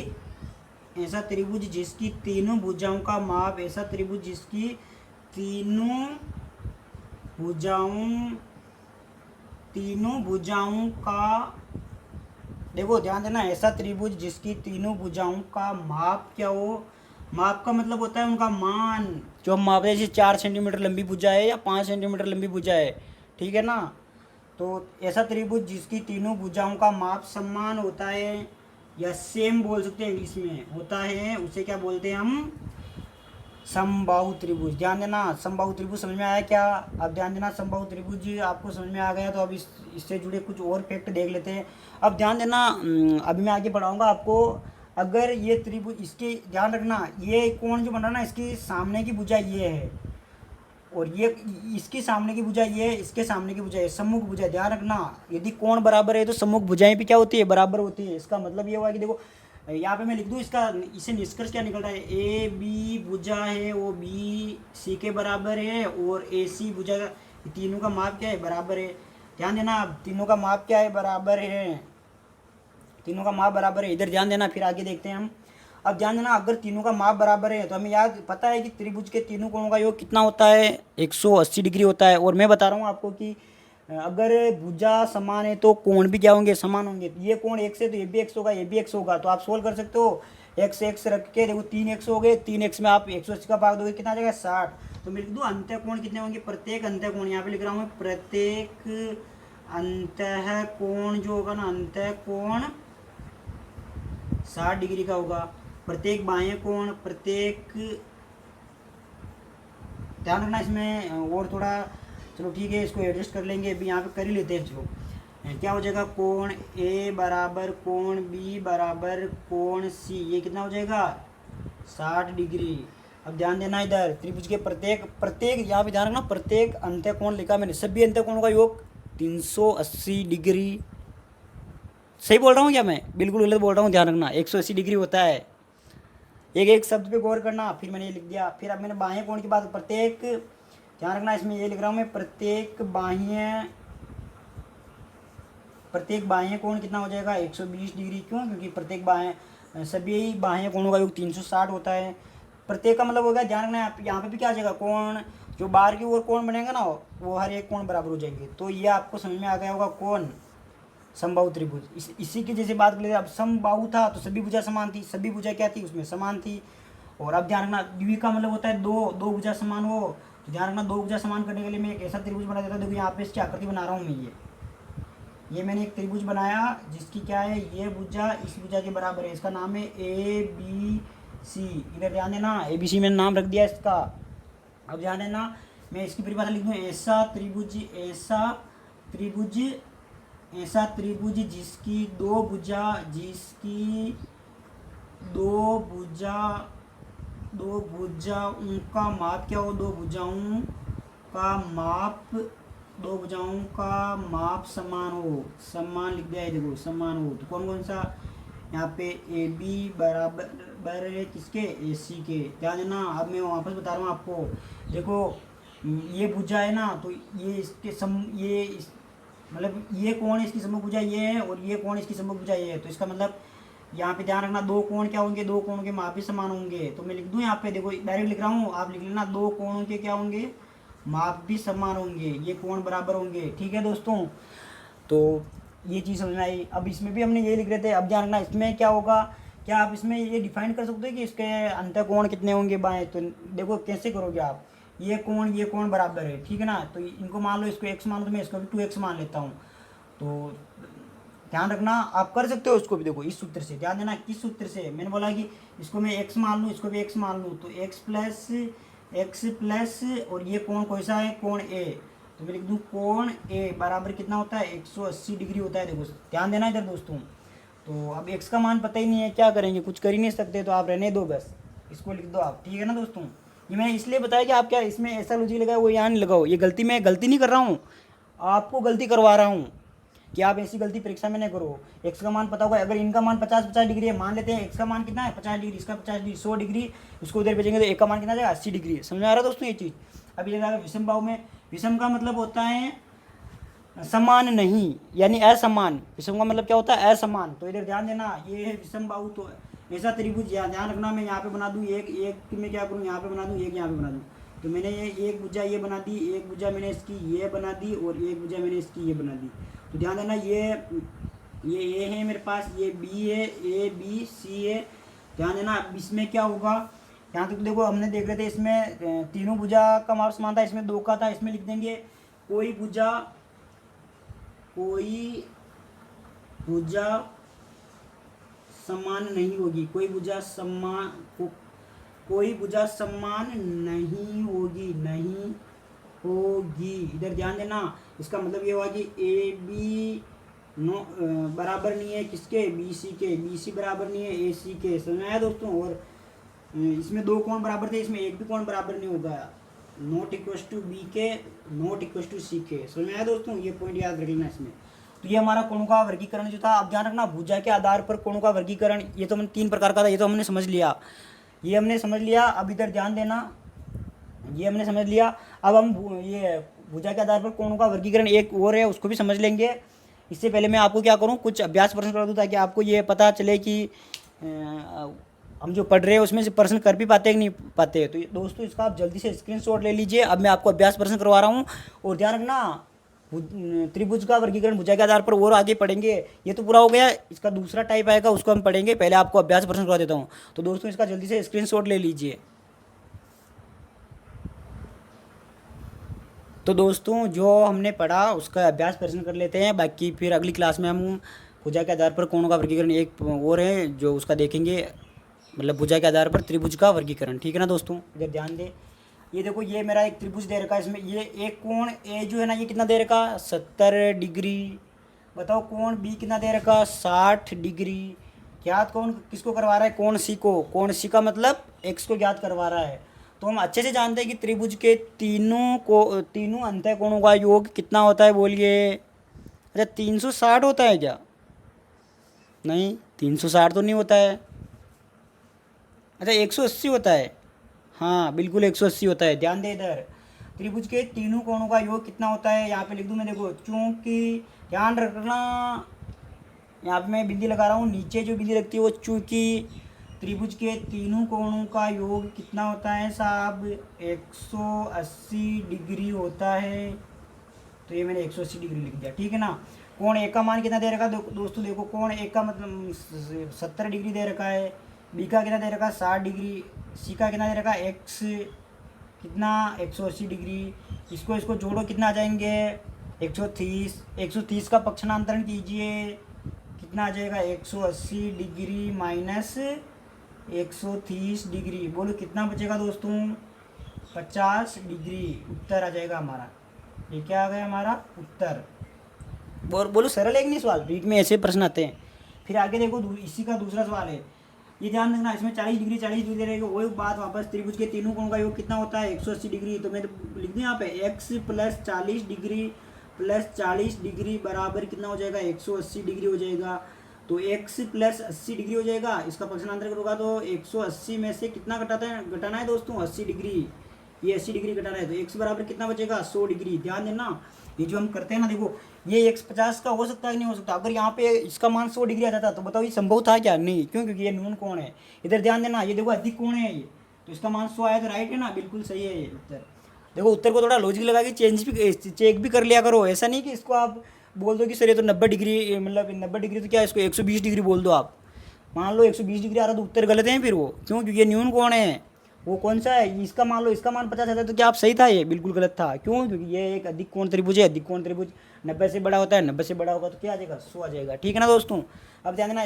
ऐसा त्रिभुज जिसकी तीनों भुजाओं का माप, ऐसा त्रिभुज जिसकी तीनों भुजाओं का, देखो ध्यान देना, ऐसा त्रिभुज जिसकी तीनों भुजाओं का माप क्या हो, माप का मतलब होता है उनका मान, जो हम माप रहे हैं, जैसे 4 सेंटीमीटर लंबी भुजा है या 5 सेंटीमीटर लंबी भुजा है, ठीक है ना। तो ऐसा त्रिभुज जिसकी तीनों भुजाओं का माप समान होता है, या सेम बोल सकते हैं इंग्लिश में होता है, उसे क्या बोलते हैं हम, समबाहु त्रिभुज। ध्यान देना, समबाहु त्रिभुज समझ में आया क्या। अब ध्यान देना, समबाहु त्रिभुज आपको समझ में आ गया, तो अब इससे जुड़े कुछ और फैक्ट देख लेते हैं। अब ध्यान देना, अभी मैं आगे बढ़ाऊंगा आपको। अगर ये त्रिभुज, इसके ध्यान रखना, ये कोण जो बन रहा है ना, इसकी सामने की भुजा ये है, और ये इसकी सामने की भुजा ये है, इसके सामने की भुजा है, सम्मुख भुजा। ध्यान रखना, यदि कोण बराबर है तो सम्मुख भुजाएं भी क्या होती है, बराबर होती है। इसका मतलब ये हुआ कि देखो यहाँ पे मैं लिख दूँ इसका, इससे निष्कर्ष क्या निकल रहा है, ए बी भुजा है वो बी सी के बराबर है, और ए सी भुजा, तीनों का माप क्या है, बराबर है। ध्यान देना, तीनों का माप क्या है, बराबर है, तीनों का माप बराबर है। इधर ध्यान देना, फिर आगे देखते हैं हम। अब ध्यान देना, अगर तीनों का माप बराबर है तो हमें याद पता है कि त्रिभुज के तीनों कोणों का योग कितना होता है, 180 डिग्री होता है। और मैं बता रहा हूँ आपको कि अगर भुजा समान है तो कोण भी क्या होंगे, समान होंगे। ये कोण x है तो ये भी x होगा, ये भी x होगा। तो आप सोल्व कर सकते हो, x रख के देखो 3x हो गए, 3x में आप 180 का भाग दोगे, कितना आ जाएगा, 60। तो मैं लिख दूँ अंतःकोण कितने होंगे, प्रत्येक अंतःकोण, यहाँ पे लिख रहा हूँ प्रत्येक अंतःकोण जो होगा ना, अंतःकोण 60 डिग्री का होगा। प्रत्येक बाह्य कोण, प्रत्येक, ध्यान रखना इसमें और थोड़ा, चलो ठीक है इसको एडजस्ट कर लेंगे, अभी यहाँ पे कर ही लेते हैं। चलो क्या हो जाएगा, कोण ए बराबर कोण बी बराबर कोण सी, ये कितना हो जाएगा 60 डिग्री। अब ध्यान देना इधर त्रिभुज के प्रत्येक प्रत्येक यहाँ पे ध्यान रखना, प्रत्येक अंतःकोण लिखा मैंने, सभी अंतःकोणों का योग 380 डिग्री। सही बोल रहा हूँ क्या मैं, बिल्कुल गलत बोल रहा हूँ, ध्यान रखना 180 डिग्री होता है। एक एक शब्द पे गौर करना, फिर मैंने ये लिख दिया। फिर अब मैंने बाह्य कोण की बात, प्रत्येक, ध्यान रखना इसमें ये लिख रहा हूँ मैं, प्रत्येक बाह्य कोण कितना हो जाएगा 120 डिग्री। क्यों, क्योंकि प्रत्येक बाह्य, सभी बाह्य कोणों का योग 360 होता है। प्रत्येक का मतलब होगा, ध्यान रखना यहाँ पे भी क्या आ जाएगा, कोण जो बाहर की ओर कोण बनेगा ना वो हर एक कोण बराबर हो जाएंगे। तो ये आपको समझ में आ गया होगा कौन, समबाहु त्रिभुज। इसी की जैसे बात कर लेते, अब समबाहु था तो सभी भुजा समान थी, सभी भुजा क्या थी उसमें समान थी। और अब ध्यान रखना द्वि का मतलब होता है दो भुजा समान हो, तो ध्यान रखना दो भुजा समान करने के लिए मैं एक ऐसा त्रिभुज बना देता हूँ। देखो यहाँ पे इसकी आकृति बना रहा हूँ मैं, ये मैंने एक त्रिभुज बनाया जिसकी क्या है, ये भुजा इस भुजा के बराबर है, इसका नाम है ABC। इधर ध्यान देना, ABC मैंने नाम रख दिया इसका। अब ध्यान देना मैं इसकी परिभाषा लिख दूँ, ऐसा त्रिभुज जिसकी दो भुजाओं का माप क्या हो, दो भुजाओं का माप समान लिख दिया है। देखो समान हो तो कौन कौन सा, यहाँ पे AB बराबर है किसके, AC के। ध्यान देना, अब मैं वापस बता रहा हूँ आपको, देखो ये भुजा है ना, तो ये इसके मतलब ये कोण इसकी सम्मुख भुजा ये है और ये कोण इसकी सम्मुख भुजा ये है। तो इसका मतलब यहाँ पे ध्यान रखना दो कोण क्या होंगे, दो कोणों के माप भी समान होंगे। तो मैं लिख दूँ यहाँ पे, देखो डायरेक्ट लिख रहा हूँ, आप लिख लेना दो कोणों के क्या होंगे, माप भी समान होंगे, ये कोण बराबर होंगे। ठीक है दोस्तों, तो ये चीज़ समझ में आई। अब इसमें भी हमने ये लिख रहे थे, अब ध्यान रखना इसमें क्या होगा, क्या आप इसमें ये डिफाइन कर सकते हो कि इसके अंतःकोण कितने होंगे बाएं। तो देखो कैसे करोगे आप, ये कोण बराबर है, ठीक है ना, तो इनको मान लो, इसको x मान लो, तो मैं इसको भी 2x मान लेता हूँ। तो ध्यान रखना आप कर सकते हो उसको भी, देखो इस सूत्र से, ध्यान देना किस सूत्र से, मैंने बोला कि इसको मैं x मान लूँ, इसको भी x मान लूँ, तो x प्लस और ये कोण कौन सा है, कोण A, तो मैं लिख दूँ कोण A बराबर कितना होता है 180 डिग्री होता है। देखो ध्यान देना इधर दोस्तों, तो अब x का मान पता ही नहीं है, क्या करेंगे, कुछ कर ही नहीं सकते, तो आप रहने दो, बस इसको लिख दो आप, ठीक है ना दोस्तों। ये मैंने इसलिए बताया कि आप क्या इसमें ऐसा लॉजिक लगाओ, वो यहाँ नहीं लगाओ, ये गलती मैं गलती नहीं कर रहा हूँ, आपको गलती करवा रहा हूँ कि आप ऐसी गलती परीक्षा में नहीं करो। एक्स का मान पता होगा, अगर इनका मान 50 डिग्री है, मान लेते हैं एक्स का मान कितना है 50 डिग्री, इसका 50 डिग्री 100 डिग्री, उसको उधर भेजेंगे तो एक का मान कितना जाएगा 80 डिग्री। समझ में आ रहा है दोस्तों ये चीज़। अभी जगह विषम बाहु में, विषम का मतलब होता है समान नहीं, यानी असमान, विषम का मतलब क्या होता है असमान। तो इधर ध्यान देना, ये है विषम बाहु, तो ऐसा त्रिभुज ध्यान रखना, मैं यहाँ पे बना दूँ एक में क्या करूँ, यहाँ पे बना दूँ, एक यहाँ पे बना दूँ। तो मैंने ये एक भुजा ये बना दी, एक भुजा मैंने इसकी ये बना दी और एक भुजा मैंने इसकी ये बना दी। तो ध्यान देना ये ए है मेरे पास, ये बी है, ABC है। ध्यान देना अब इसमें क्या होगा, यहाँ तक तो देखो हमने देख रहे थे इसमें तीनों भुजा का माप समान था, इसमें दो का था, इसमें लिख देंगे कोई भुजा समान नहीं होगी, कोई भुजा समान नहीं होगी। इधर ध्यान देना, इसका मतलब ये हुआ कि AB बराबर नहीं है किसके, BC के, BC बराबर नहीं है AC के। समझ में आया दोस्तों। और इसमें दो कोण बराबर थे, इसमें एक भी कोण बराबर नहीं होगा, नॉट इक्वल टू B के, नॉट इक्वल टू C के। समझ में आया दोस्तों, ये पॉइंट याद रख लेना इसमें। तो ये हमारा कोणों का वर्गीकरण जो था। अब ध्यान रखना भुजा के आधार पर कोणों का वर्गीकरण, ये तो हमने 3 प्रकार का था, ये तो हमने समझ लिया, अब इधर ध्यान देना, ये हमने समझ लिया। अब हम ये भुजा के आधार पर कोणों का वर्गीकरण एक और है, उसको भी समझ लेंगे। इससे पहले मैं आपको क्या करूं, कुछ अभ्यास प्रश्न करा दूं ताकि आपको ये पता चले कि हम जो पढ़ रहे हैं उसमें से प्रश्न कर भी पाते हैं कि नहीं पाते। तो दोस्तों इसका आप जल्दी से स्क्रीनशॉट ले लीजिए। अब मैं आपको अभ्यास प्रश्न करवा रहा हूँ। और ध्यान रखना त्रिभुज का वर्गीकरण भुजा के आधार पर और आगे पढ़ेंगे। ये तो पूरा हो गया, इसका दूसरा टाइप आएगा, उसको हम पढ़ेंगे। पहले आपको अभ्यास प्रश्न करवा देता हूँ। तो दोस्तों इसका जल्दी से स्क्रीनशॉट ले लीजिए। तो दोस्तों जो हमने पढ़ा उसका अभ्यास प्रश्न कर लेते हैं, बाकी फिर अगली क्लास में हम भुजा के आधार पर कोणों का वर्गीकरण एक और है जो उसका देखेंगे, मतलब भुजा के आधार पर त्रिभुज का वर्गीकरण। ठीक है ना दोस्तों, इधर ध्यान दें। ये देखो ये मेरा एक त्रिभुज दे रखा है, इसमें ये एक कोण ए जो है ना ये कितना दे रखा, 70 डिग्री। बताओ कोण बी कितना दे रखा, 60 डिग्री। ज्ञात कोण किसको करवा रहा है, कोण सी को। कोण सी का मतलब एक्स को ज्ञात करवा रहा है। तो हम अच्छे से जानते हैं कि त्रिभुज के तीनों अंतः कोणों का योग कितना होता है, बोलिए। अच्छा 360 होता है क्या? नहीं 360 तो नहीं होता है। अच्छा 180 होता है। हाँ बिल्कुल 180 होता है। ध्यान दे इधर, त्रिभुज के तीनों कोणों का योग कितना होता है, यहाँ पे लिख दूँ मैं, देखो चूंकि ध्यान रखना, यहाँ पे मैं बिंदी लगा रहा हूँ, नीचे जो बिंदी लगती है वो चूंकि त्रिभुज के तीनों कोणों का योग कितना होता है साहब, 180 डिग्री होता है। तो ये मैंने 180 डिग्री लिख दिया, ठीक है ना। कोण ए का मान कितना दे रखा है दोस्तों, देखो कोण ए का मतलब 70 डिग्री दे रखा है, बी का कितना दे रखा है 60 डिग्री, सी का कितना दे रखा है एक्स कितना 180 डिग्री। इसको जोड़ो कितना आ जाएंगे 130। 130 का पक्षांतरण कीजिए, कितना आ जाएगा 180 डिग्री माइनस 130 डिग्री। बोलो कितना बचेगा दोस्तों, 50 डिग्री। उत्तर आ जाएगा हमारा, ये क्या आ गया हमारा उत्तर। बोलो सरल है कि नहीं सवाल, रीट में ऐसे प्रश्न आते हैं। फिर आगे देखो इसी का दूसरा सवाल है, ये ध्यान रखना, इसमें 40 डिग्री रहेगा। वही बात वापस, त्रिभुज के तीनों कोणों का योग कितना होता है 180 डिग्री। तो मैं लिख दूँ यहाँ पे x plus 40 degree plus 40 degree बराबर कितना हो जाएगा 180 डिग्री हो जाएगा। तो x प्लस 80 डिग्री हो जाएगा, इसका पक्षांतर करूँगा तो 180 में से कितना घटाना है दोस्तों 80 डिग्री, ये 80 डिग्री घटाना है। तो x बराबर कितना बचेगा 100 डिग्री। ध्यान देना, ये जो हम करते हैं ना, देखो ये x 50 का हो सकता है कि नहीं हो सकता। अगर यहाँ पे इसका मान 100 डिग्री आ जाता तो बताओ ये संभव था क्या, नहीं, क्यों, क्योंकि ये न्यून कोण है। इधर ध्यान देना, ये देखो अधिक कोण है ये, तो इसका मान 100 आया तो राइट है ना, बिल्कुल सही है ये उत्तर। देखो उत्तर को थोड़ा लॉजिक लगा के चेक भी कर लिया करो, ऐसा नहीं कि इसको आप बोल दो कि सर ये तो 90 डिग्री, मतलब 90 डिग्री तो क्या, इसको 120 डिग्री बोल दो आप। मान लो 120 डिग्री आ रहा तो उत्तर गलत है फिर वो, क्यों, क्योंकि ये न्यून कोण है। वो कौन सा है, इसका मान लो, इसका मान 50 आता है तो क्या आप सही था, ये बिल्कुल गलत था। क्यों, क्योंकि ये एक अधिक कोण त्रिभुज है, अधिक कोण त्रिभुज 90 से बड़ा होता है, 90 से बड़ा होगा तो क्या आ जाएगा 100 आ जाएगा। ठीक है ना दोस्तों। अब ध्यान देना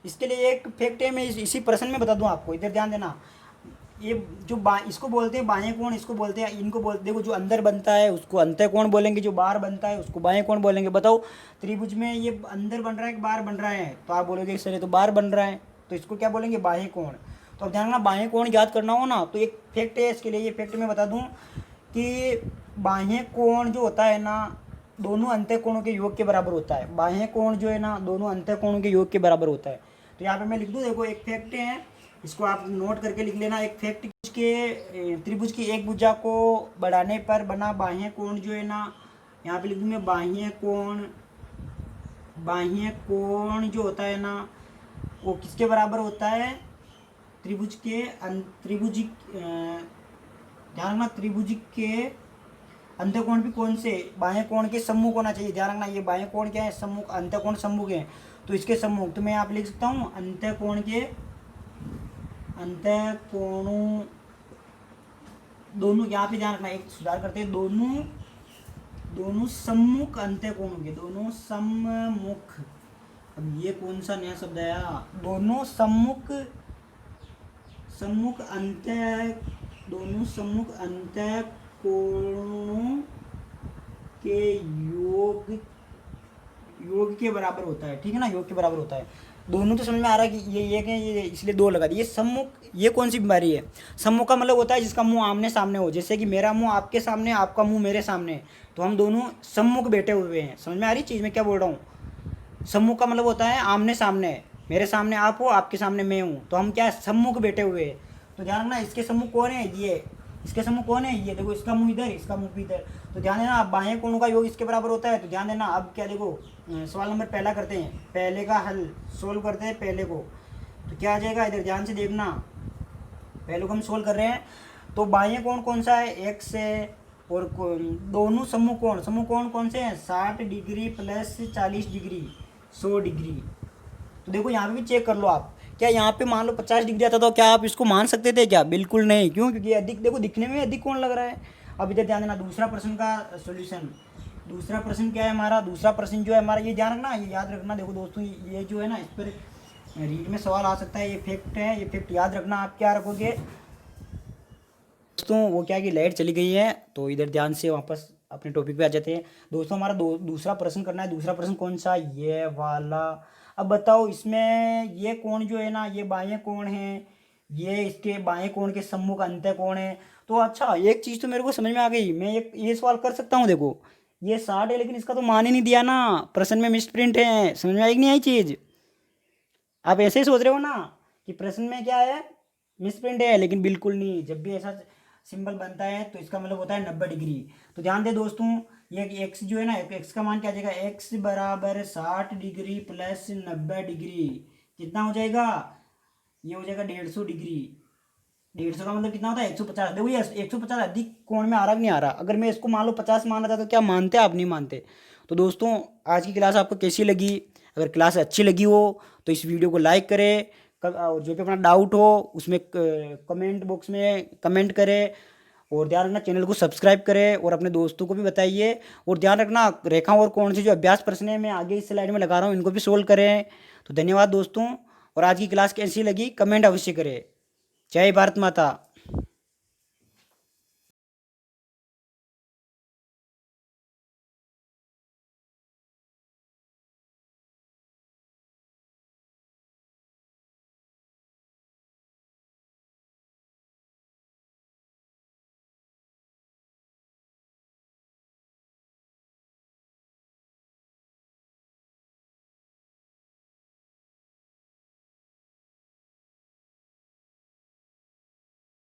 इसके लिए एक फैक्ट है, मैं इसी प्रश्न में बता दूँ आपको। इधर ध्यान देना, ये जो इसको बोलते हैं बाह्य कोण, इसको बोलते हैं, इनको बोलते, देखो जो अंदर बनता है उसको अंतः कोण बोलेंगे, जो बाहर बनता है उसको बाह्य कोण बोलेंगे। बताओ त्रिभुज में ये अंदर बन रहा है कि बाहर बन रहा है, तो आप बोलोगे सर ये तो बाहर बन रहा है, तो इसको क्या बोलेंगे बाह्य कोण। तो अब ध्यान रखना, बाह्य कोण ज्ञात करना हो ना तो एक फैक्ट है इसके लिए, ये फैक्ट मैं बता दूं कि बाह्य कोण जो होता है ना दोनों अंतः कोणों के योग के बराबर होता है। बाह्य कोण जो है ना दोनों अंतः कोणों के योग के बराबर होता है। तो यहाँ पे मैं लिख दूँ, देखो एक फैक्ट है, इसको आप नोट करके लिख लेना। एक फैक्ट के त्रिभुज की एक भुजा को बढ़ाने पर बना बाह्य कोण जो है ना, यहाँ पे लिख दूँ मैं बाह्य कोण जो होता है ना वो किसके बराबर होता है, त्रिभुज के ध्यान रखना, त्रिभुज के अंतःकोण भी कौन से बाह्य कोण के सम्मुख होना चाहिए। ध्यान रखना, ये बाह्य कोण क्या है, सम्मुख, अंतःकोण सम्मुख है, तो इसके सम्मुख। तो मैं यहाँ पे लिख सकता हूँ अंतःकोणों दोनों, यहाँ पे ध्यान रखना, एक सुधार करते हैं, दोनों सम्मुख अंतःकोणों के, दोनों सम्मुख, अब ये कौन सा नया शब्द आया, दोनों सम्मुख अंतःकोणों के योग के बराबर होता है। ठीक है ना, योग के बराबर होता है। दोनों तो समझ में आ रहा है कि ये क्या, ये इसलिए दो लगा दिए। सम्मुख, ये कौन सी बीमारी है, सम्मुख का मतलब होता है जिसका मुंह आमने सामने हो, जैसे कि मेरा मुंह आपके सामने, आपका मुंह मेरे सामने, तो हम दोनों सम्मुख बैठे हुए हैं। समझ में आ रही चीज़ मैं क्या बोल रहा हूँ। सम्मुख का मतलब होता है आमने सामने, मेरे सामने आप हो, आपके सामने मैं हूँ, तो हम क्या सम्मुख बैठे हुए हैं। तो ध्यान रखना, इसके सम्मुख कौन है, ये, इसके सम्मुख कौन है, ये देखो, इसका मुंह इधर, इसका मुंह भी इधर। तो ध्यान देना, अब बाह्य कोणों का योग इसके बराबर होता है। तो ध्यान देना, अब क्या, देखो सवाल नंबर पहला करते हैं, पहले का हल सोल्व करते हैं पहले को, तो क्या आ जाएगा, इधर ध्यान से देखना, पहले को हम सोल्व कर रहे हैं। तो बाह्य कोण कौन सा है, एक्स है, और दोनों सम्मुख कोण कौन से हैं, 60 डिग्री प्लस 40 डिग्री, 100 डिग्री। तो देखो यहाँ पे भी चेक कर लो आप, क्या यहाँ पे मान लो 50 डिग्री आता तो क्या आप इसको मान सकते थे क्या, बिल्कुल नहीं। क्यों, क्योंकि अधिक, देखो दिखने में अधिक कोण लग रहा है, अब इधर ध्यान देना, दूसरा प्रश्न का सॉल्यूशन। दूसरा प्रश्न क्या है हमारा, दूसरा प्रश्न जो है हमारा, ये ध्यान रखना, ये याद रखना। देखो दोस्तों, ये जो है ना, इस पर रीड में सवाल आ सकता है। ये फैक्ट है, ये फैक्ट याद रखना। आप क्या रखोगे दोस्तों, वो क्या कि लाइट चली गई है, तो इधर ध्यान से वापस अपने टॉपिक पे आ जाते हैं दोस्तों। हमारा दूसरा प्रश्न करना है। दूसरा प्रश्न कौन सा, ये वाला। अब बताओ इसमें ये कोण जो है ना, ये बाएं कोण है, ये इसके बाएं कोण के सम्मुख अंतः कोण है। तो अच्छा, एक चीज़ तो मेरे को समझ में आ गई, मैं ये सवाल कर सकता हूँ। देखो ये 60 है, लेकिन इसका तो मान ही नहीं दिया ना, प्रश्न में मिस प्रिंट है। समझ में आई कि नहीं आई चीज़? आप ऐसे ही सोच रहे हो ना कि प्रश्न में क्या है, मिस प्रिंट है, लेकिन बिल्कुल नहीं। जब भी ऐसा सिंबल बनता है तो इसका मतलब होता है 90 डिग्री। तो ध्यान दे दोस्तों, ये एक्स जो है ना, एक्स का मान क्या आ जाएगा, एक्स बराबर 60 डिग्री प्लस 90 डिग्री, कितना हो जाएगा, ये हो जाएगा 150 डिग्री। 150 का मतलब कितना होता है, 150। देखो ये 150 अधिक कोण में आ रहा कि नहीं आ रहा। अगर मैं इसको मान लो 50 मान रहा था, तो क्या मानते आप? नहीं मानते। तो दोस्तों, आज की क्लास आपको कैसी लगी? अगर क्लास अच्छी लगी हो तो इस वीडियो को लाइक करें, और जो भी अपना डाउट हो उसमें कमेंट बॉक्स में कमेंट करें, और ध्यान रखना चैनल को सब्सक्राइब करें और अपने दोस्तों को भी बताइए। और ध्यान रखना, रेखा और कोण से जो अभ्यास प्रश्न है मैं आगे इस स्लाइड में लगा रहा हूँ, इनको भी सोल्व करें। तो धन्यवाद दोस्तों, और आज की क्लास कैसी लगी कमेंट अवश्य करें। जय भारत माता।